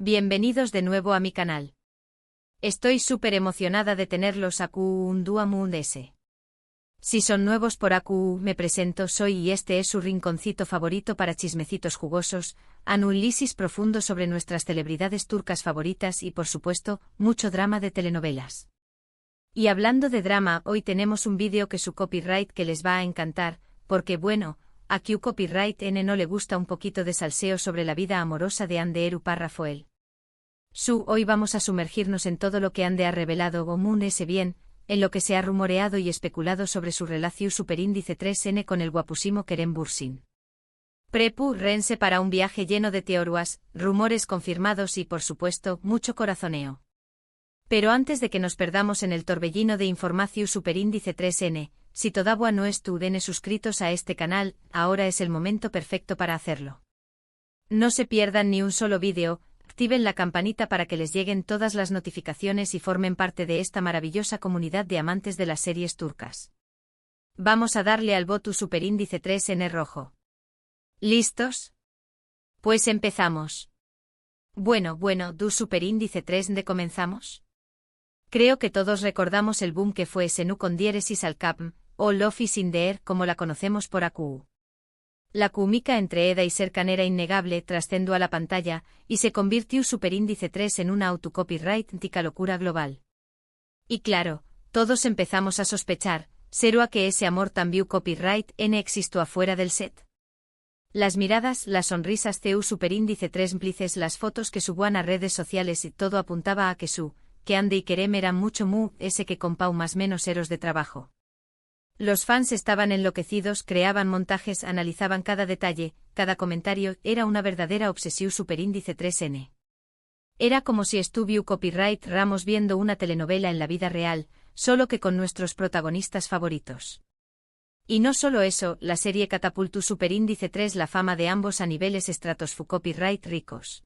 Bienvenidos de nuevo a mi canal. Estoy súper emocionada de tenerlos aquí un día mundes. Si son nuevos por aquí, me presento, soy y este es su rinconcito favorito para chismecitos jugosos, análisis profundo sobre nuestras celebridades turcas favoritas y por supuesto, mucho drama de telenovelas. Y hablando de drama, hoy tenemos un vídeo que su copyright que les va a encantar, porque bueno, a Q Copyright N no le gusta un poquito de salseo sobre la vida amorosa de Hande Erupar Rafael. Hoy vamos a sumergirnos en todo lo que Hande ha revelado Gomun ese bien, en lo que se ha rumoreado y especulado sobre su relación superíndice 3N con el guapusimo Kerem Bürsin. Rense para un viaje lleno de teorías, rumores confirmados y por supuesto, mucho corazoneo. Pero antes de que nos perdamos en el torbellino de información superíndice 3N, si todavía no estuvieron suscritos a este canal, ahora es el momento perfecto para hacerlo. No se pierdan ni un solo vídeo, activen la campanita para que les lleguen todas las notificaciones y formen parte de esta maravillosa comunidad de amantes de las series turcas. Vamos a darle al voto superíndice 3N rojo. ¿Listos? Pues empezamos. Bueno, du superíndice 3N comenzamos. Creo que todos recordamos el boom que fue Senu con diéresis al capm, o Love is in the air como la conocemos por AQ. La química entre Eda y Serkan era innegable, trascendió a la pantalla, y se convirtió superíndice 3 en una autocopyright-tica locura global. Y claro, todos empezamos a sospechar, ¿será que ese amor también copyright N existió afuera del set? Las miradas, las sonrisas CU superíndice 3 implices las fotos que subían a redes sociales y todo apuntaba a que Hande y Kerem eran mucho ese que compau más menos eros de trabajo. Los fans estaban enloquecidos, creaban montajes, analizaban cada detalle, cada comentario, era una verdadera obsesión superíndice 3N. Era como si estuviera copyright Ramos viendo una telenovela en la vida real, solo que con nuestros protagonistas favoritos. Y no solo eso, la serie catapultó superíndice 3 la fama de ambos a niveles estratosfu copyright ricos.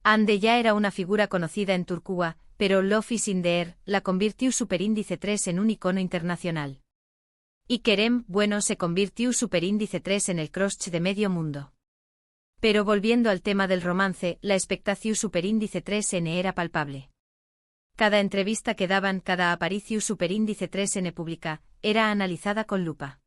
Hande ya era una figura conocida en Turquía, pero Love is in the air la convirtió superíndice 3 en un icono internacional. Y Kerem, se convirtió superíndice 3 en el crush de medio mundo. Pero volviendo al tema del romance, la expectación superíndice 3N era palpable. Cada entrevista que daban, cada aparición superíndice 3N pública, era analizada con lupa.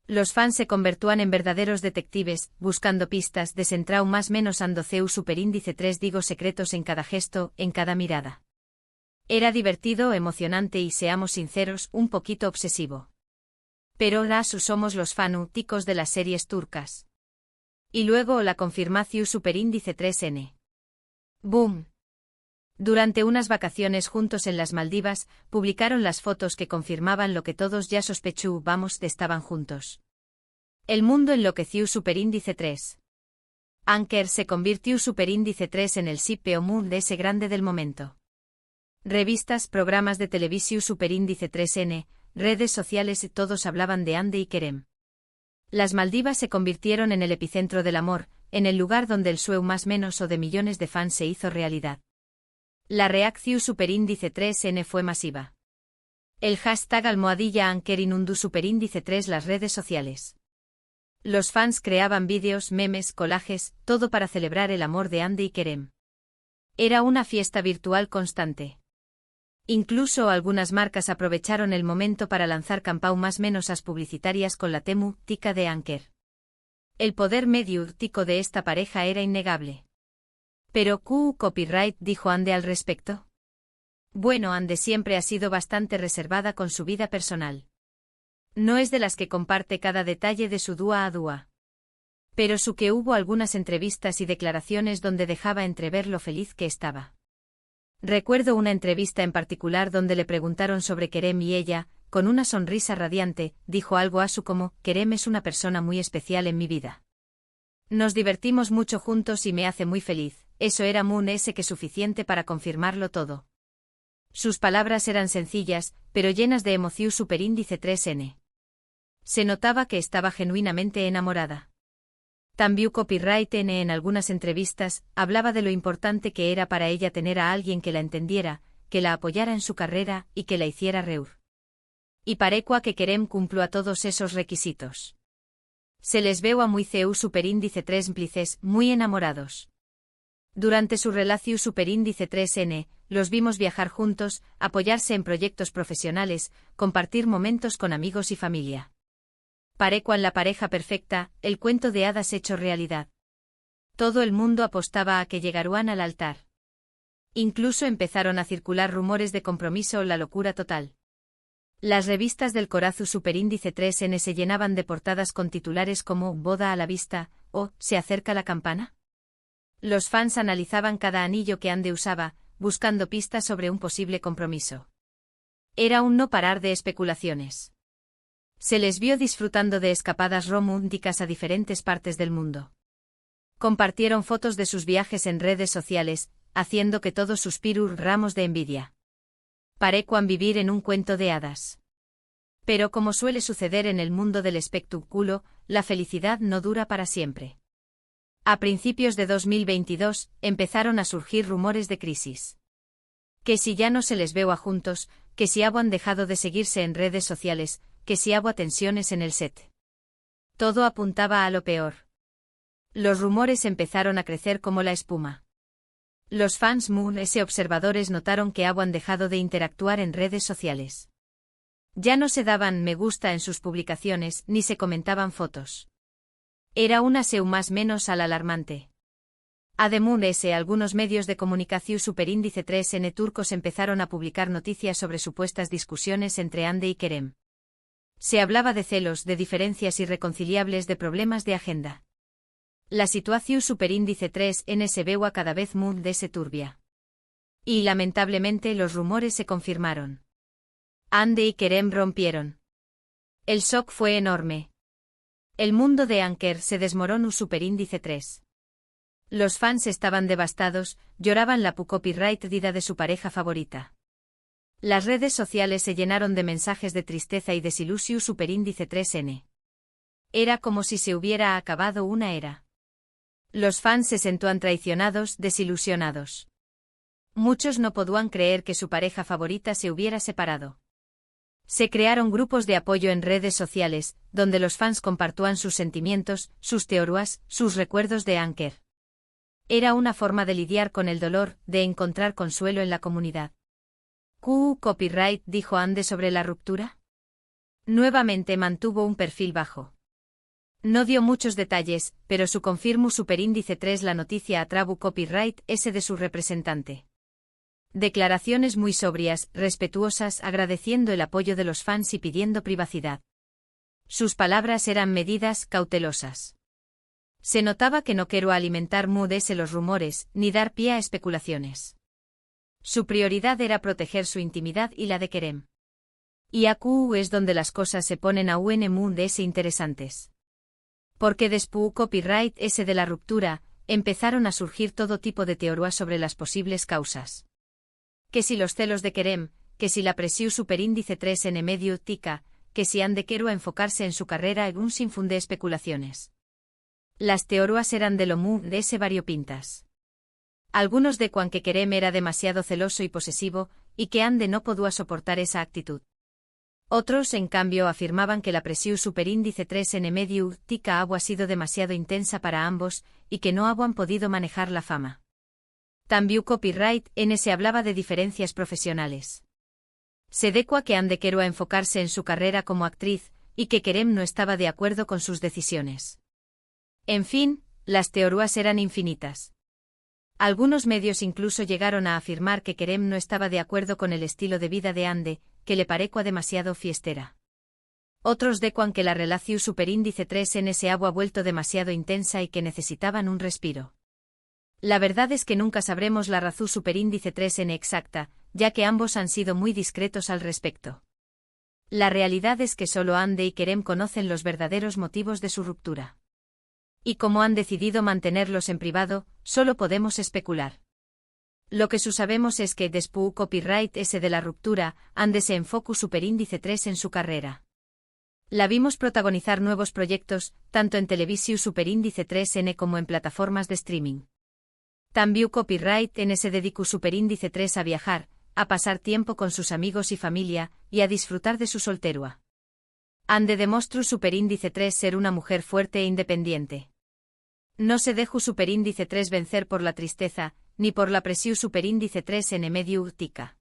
Los fans se convertían en verdaderos detectives, buscando pistas, desentrau más menos andoceu superíndice 3 digo secretos en cada gesto, en cada mirada. Era divertido, emocionante y seamos sinceros, un poquito obsesivo. Pero ahora somos los fanáticos de las series turcas. Y luego la confirmación superíndice 3N. ¡Boom! Durante unas vacaciones juntos en las Maldivas, publicaron las fotos que confirmaban lo que todos ya sospechábamos de estaban juntos. El mundo enloqueció superíndice 3. Anker se convirtió superíndice 3 en el sipeo moon de ese grande del momento. Revistas, programas de televisión superíndice 3N, redes sociales y todos hablaban de Hande y Kerem. Las Maldivas se convirtieron en el epicentro del amor, en el lugar donde el sueño más menos o de millones de fans se hizo realidad. La reacción superíndice 3N fue masiva. El hashtag #Anker inundó superíndice 3 las redes sociales. Los fans creaban vídeos, memes, collages, todo para celebrar el amor de Hande y Kerem. Era una fiesta virtual constante. Incluso algunas marcas aprovecharon el momento para lanzar campau más menos as publicitarias con la tica de Anker. El poder mediático de esta pareja era innegable. Pero ¿Q copyright dijo Hande al respecto? Bueno, Hande siempre ha sido bastante reservada con su vida personal. No es de las que comparte cada detalle de su dúa a dúa. Pero que hubo algunas entrevistas y declaraciones donde dejaba entrever lo feliz que estaba. Recuerdo una entrevista en particular donde le preguntaron sobre Kerem y ella, con una sonrisa radiante, dijo algo como, Kerem es una persona muy especial en mi vida. Nos divertimos mucho juntos y me hace muy feliz, eso era ese que suficiente para confirmarlo todo. Sus palabras eran sencillas, pero llenas de emoción superíndice 3N. Se notaba que estaba genuinamente enamorada. También copyright N en algunas entrevistas, hablaba de lo importante que era para ella tener a alguien que la entendiera, que la apoyara en su carrera y que la hiciera reír. Y parecua que Kerem cumplió a todos esos requisitos. Se les veo a muy CU superíndice 3 implices, muy enamorados. Durante su relación superíndice 3N, los vimos viajar juntos, apoyarse en proyectos profesionales, compartir momentos con amigos y familia. Parecían la pareja perfecta, el cuento de hadas hecho realidad. Todo el mundo apostaba a que llegarían al altar. Incluso empezaron a circular rumores de compromiso o la locura total. Las revistas del Corazu superíndice 3N se llenaban de portadas con titulares como «Boda a la vista» o «¿Se acerca la campana?». Los fans analizaban cada anillo que Ande usaba, buscando pistas sobre un posible compromiso. Era un no parar de especulaciones. Se les vio disfrutando de escapadas románticas a diferentes partes del mundo. Compartieron fotos de sus viajes en redes sociales, haciendo que todos suspirar ramos de envidia. Parecían vivir en un cuento de hadas. Pero como suele suceder en el mundo del espectáculo, la felicidad no dura para siempre. A principios de 2022, empezaron a surgir rumores de crisis. Que si ya no se les veo a juntos, que si han dejado de seguirse en redes sociales, que si hubo tensiones en el set. Todo apuntaba a lo peor. Los rumores empezaron a crecer como la espuma. Los fans observadores notaron que habían dejado de interactuar en redes sociales. Ya no se daban me gusta en sus publicaciones ni se comentaban fotos. Era una más menos al alarmante. Además, algunos medios de comunicación superíndice 3N turcos empezaron a publicar noticias sobre supuestas discusiones entre Ande y Kerem. Se hablaba de celos, de diferencias irreconciliables, de problemas de agenda. La situación superíndice 3N se veía cada vez más turbia. Y lamentablemente los rumores se confirmaron. Ande y Kerem rompieron. El shock fue enorme. El mundo de Anker se desmoronó superíndice 3. Los fans estaban devastados, lloraban la copyright dida de su pareja favorita. Las redes sociales se llenaron de mensajes de tristeza y desilusión superíndice 3N. Era como si se hubiera acabado una era. Los fans se sentían traicionados, desilusionados. Muchos no podían creer que su pareja favorita se hubiera separado. Se crearon grupos de apoyo en redes sociales, donde los fans compartían sus sentimientos, sus teorías, sus recuerdos de Anker. Era una forma de lidiar con el dolor, de encontrar consuelo en la comunidad. Copyright dijo Ande sobre la ruptura. Nuevamente mantuvo un perfil bajo. No dio muchos detalles, pero su confirmó superíndice 3 la noticia a Trabu Copyright ese de su representante. Declaraciones muy sobrias, respetuosas, agradeciendo el apoyo de los fans y pidiendo privacidad. Sus palabras eran medidas, cautelosas. Se notaba que no quería alimentar los rumores, ni dar pie a especulaciones. Su prioridad era proteger su intimidad y la de Kerem. Y es donde las cosas se ponen aún interesantes. Porque después copyright ese de la ruptura, empezaron a surgir todo tipo de teorías sobre las posibles causas. Que si los celos de Kerem, que si la presión superíndice 3N medio tica, que si Ande quería enfocarse en su carrera en un sinfín de especulaciones. Las teorías eran de lo variopintas. Algunos decían que Kerem era demasiado celoso y posesivo, y que Ande no podía soportar esa actitud. Otros, en cambio, afirmaban que la presión superíndice 3N medio tica había sido demasiado intensa para ambos, y que no habían podido manejar la fama. También copyright se hablaba de diferencias profesionales. Se decía que Ande quería enfocarse en su carrera como actriz, y que Kerem no estaba de acuerdo con sus decisiones. En fin, las teorías eran infinitas. Algunos medios incluso llegaron a afirmar que Kerem no estaba de acuerdo con el estilo de vida de Ande, que le parecía demasiado fiestera. Otros decían que la relación superíndice 3N se había vuelto demasiado intensa y que necesitaban un respiro. La verdad es que nunca sabremos la razón superíndice 3N exacta, ya que ambos han sido muy discretos al respecto. La realidad es que solo Ande y Kerem conocen los verdaderos motivos de su ruptura. Y como han decidido mantenerlos en privado, solo podemos especular. Lo que sabemos es que después copyright ese de la ruptura, Ande se enfocó superíndice 3 en su carrera. La vimos protagonizar nuevos proyectos, tanto en televisión superíndice 3N como en plataformas de streaming. También copyright se dedicó superíndice 3 a viajar, a pasar tiempo con sus amigos y familia, y a disfrutar de su solterua. Ande demostró superíndice 3 ser una mujer fuerte e independiente. No se deju superíndice 3 vencer por la tristeza, ni por la presión superíndice 3 en medio urtica.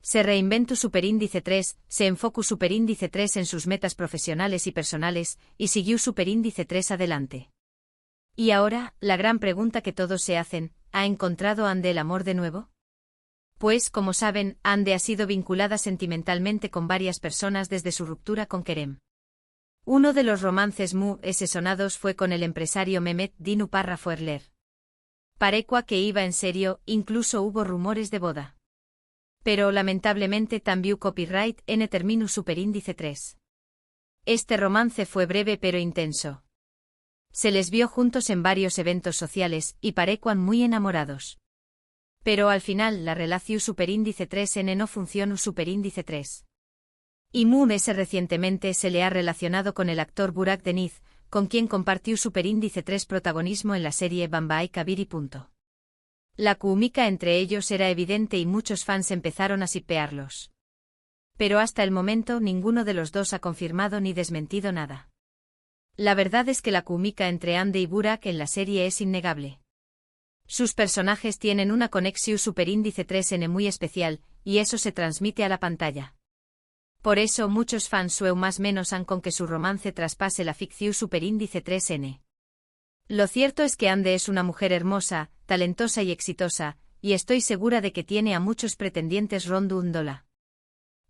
Se reinventu superíndice 3, se enfocu superíndice 3 en sus metas profesionales y personales, y siguió superíndice 3 adelante. Y ahora, la gran pregunta que todos se hacen, ¿ha encontrado Ande el amor de nuevo? Pues, como saben, Ande ha sido vinculada sentimentalmente con varias personas desde su ruptura con Kerem. Uno de los romances sonados fue con el empresario Mehmet Dinu Parra Fuerler. Parecua que iba en serio, incluso hubo rumores de boda. Pero lamentablemente también copyright en terminu superíndice 3. Este romance fue breve pero intenso. Se les vio juntos en varios eventos sociales y parecuan muy enamorados. Pero al final la relación superíndice 3N no funcionó superíndice 3. Y recientemente se le ha relacionado con el actor Burak Deniz, con quien compartió superíndice 3 protagonismo en la serie Bambaay Kabiri. La química entre ellos era evidente y muchos fans empezaron a shippearlos. Pero hasta el momento ninguno de los dos ha confirmado ni desmentido nada. La verdad es que la química entre Ande y Burak en la serie es innegable. Sus personajes tienen una conexión superíndice 3N muy especial, y eso se transmite a la pantalla. Por eso muchos fans más menos han con que su romance traspase la ficción superíndice 3N. Lo cierto es que Ande es una mujer hermosa, talentosa y exitosa, y estoy segura de que tiene a muchos pretendientes rondu un dola.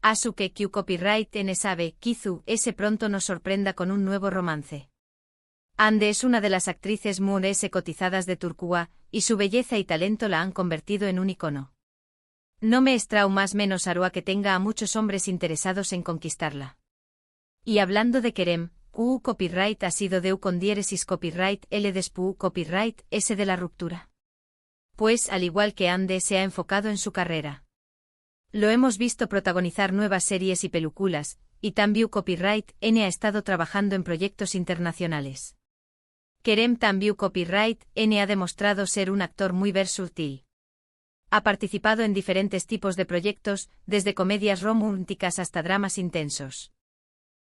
Asuke Q copyright N sabe, Kizu, ese pronto nos sorprenda con un nuevo romance. Ande es una de las actrices cotizadas de Turquía, y su belleza y talento la han convertido en un icono. No me extraña más menos Arua que tenga a muchos hombres interesados en conquistarla. Y hablando de Kerem, Q copyright ha sido deu con diéresis copyright L despu copyright S de la ruptura. Pues al igual que Ande se ha enfocado en su carrera. Lo hemos visto protagonizar nuevas series y películas, y también copyright N ha estado trabajando en proyectos internacionales. Kerem también copyright N ha demostrado ser un actor muy versátil. Ha participado en diferentes tipos de proyectos, desde comedias románticas hasta dramas intensos.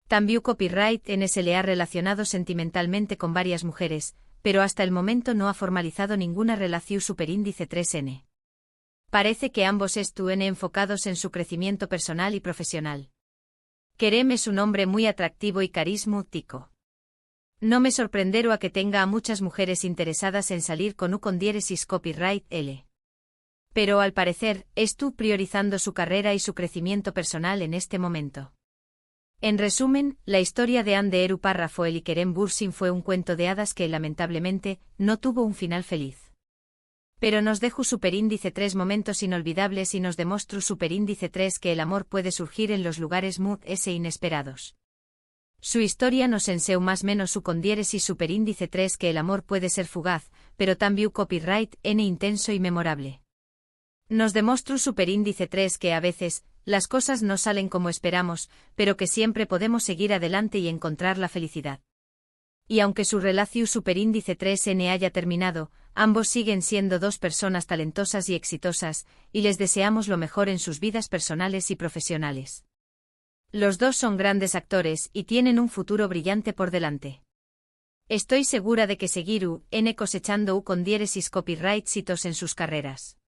También copyright N se le ha relacionado sentimentalmente con varias mujeres, pero hasta el momento no ha formalizado ninguna relación superíndice 3N. Parece que ambos están enfocados en su crecimiento personal y profesional. Kerem es un hombre muy atractivo y carismático. No me sorprenderá a que tenga a muchas mujeres interesadas en salir con U con diéresis copyright L. Pero al parecer, estuvo priorizando su carrera y su crecimiento personal en este momento. En resumen, la historia de Ande Eru Parra Fuel y Kerem Bürsin fue un cuento de hadas que lamentablemente no tuvo un final feliz. Pero nos dejó superíndice 3 momentos inolvidables y nos demostró superíndice 3 que el amor puede surgir en los lugares inesperados. Su historia nos enseñó más menos su con diéresis superíndice 3 que el amor puede ser fugaz, pero también copyright N intenso y memorable. Nos demostró superíndice 3 que a veces, las cosas no salen como esperamos, pero que siempre podemos seguir adelante y encontrar la felicidad. Y aunque su relación superíndice 3N haya terminado, ambos siguen siendo dos personas talentosas y exitosas, y les deseamos lo mejor en sus vidas personales y profesionales. Los dos son grandes actores y tienen un futuro brillante por delante. Estoy segura de que seguirán cosechando con diéresis copyright hitos en sus carreras.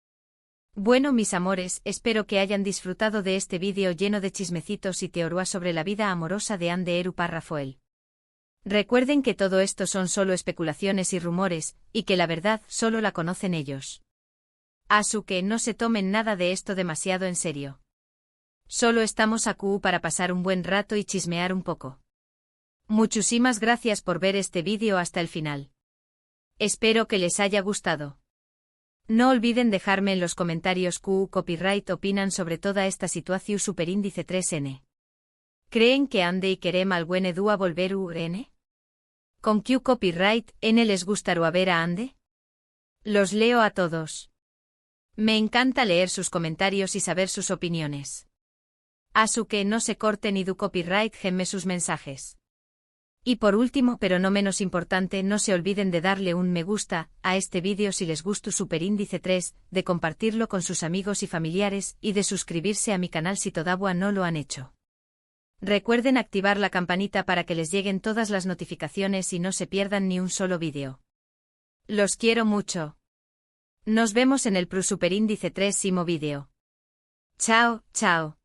Bueno mis amores, espero que hayan disfrutado de este vídeo lleno de chismecitos y teoría sobre la vida amorosa de Ande Eru Parra Fuel. Recuerden que todo esto son solo especulaciones y rumores, y que la verdad solo la conocen ellos. Así no se tomen nada de esto demasiado en serio. Solo estamos aquí para pasar un buen rato y chismear un poco. Muchísimas gracias por ver este vídeo hasta el final. Espero que les haya gustado. No olviden dejarme en los comentarios qué copyright opinan sobre toda esta situación superíndice 3N. ¿Creen que Ande y Kerem alguene dúa volver N? ¿Con qué copyright N les gustará ver a Ande? Los leo a todos. Me encanta leer sus comentarios y saber sus opiniones. Así que no se corten y du copyright gemme sus mensajes. Y por último pero no menos importante, no se olviden de darle un me gusta a este vídeo si les gustó superíndice 3, de compartirlo con sus amigos y familiares y de suscribirse a mi canal si todavía no lo han hecho. Recuerden activar la campanita para que les lleguen todas las notificaciones y no se pierdan ni un solo vídeo. Los quiero mucho. Nos vemos en el Pro Super Índice 3 vídeo. Chao, chao.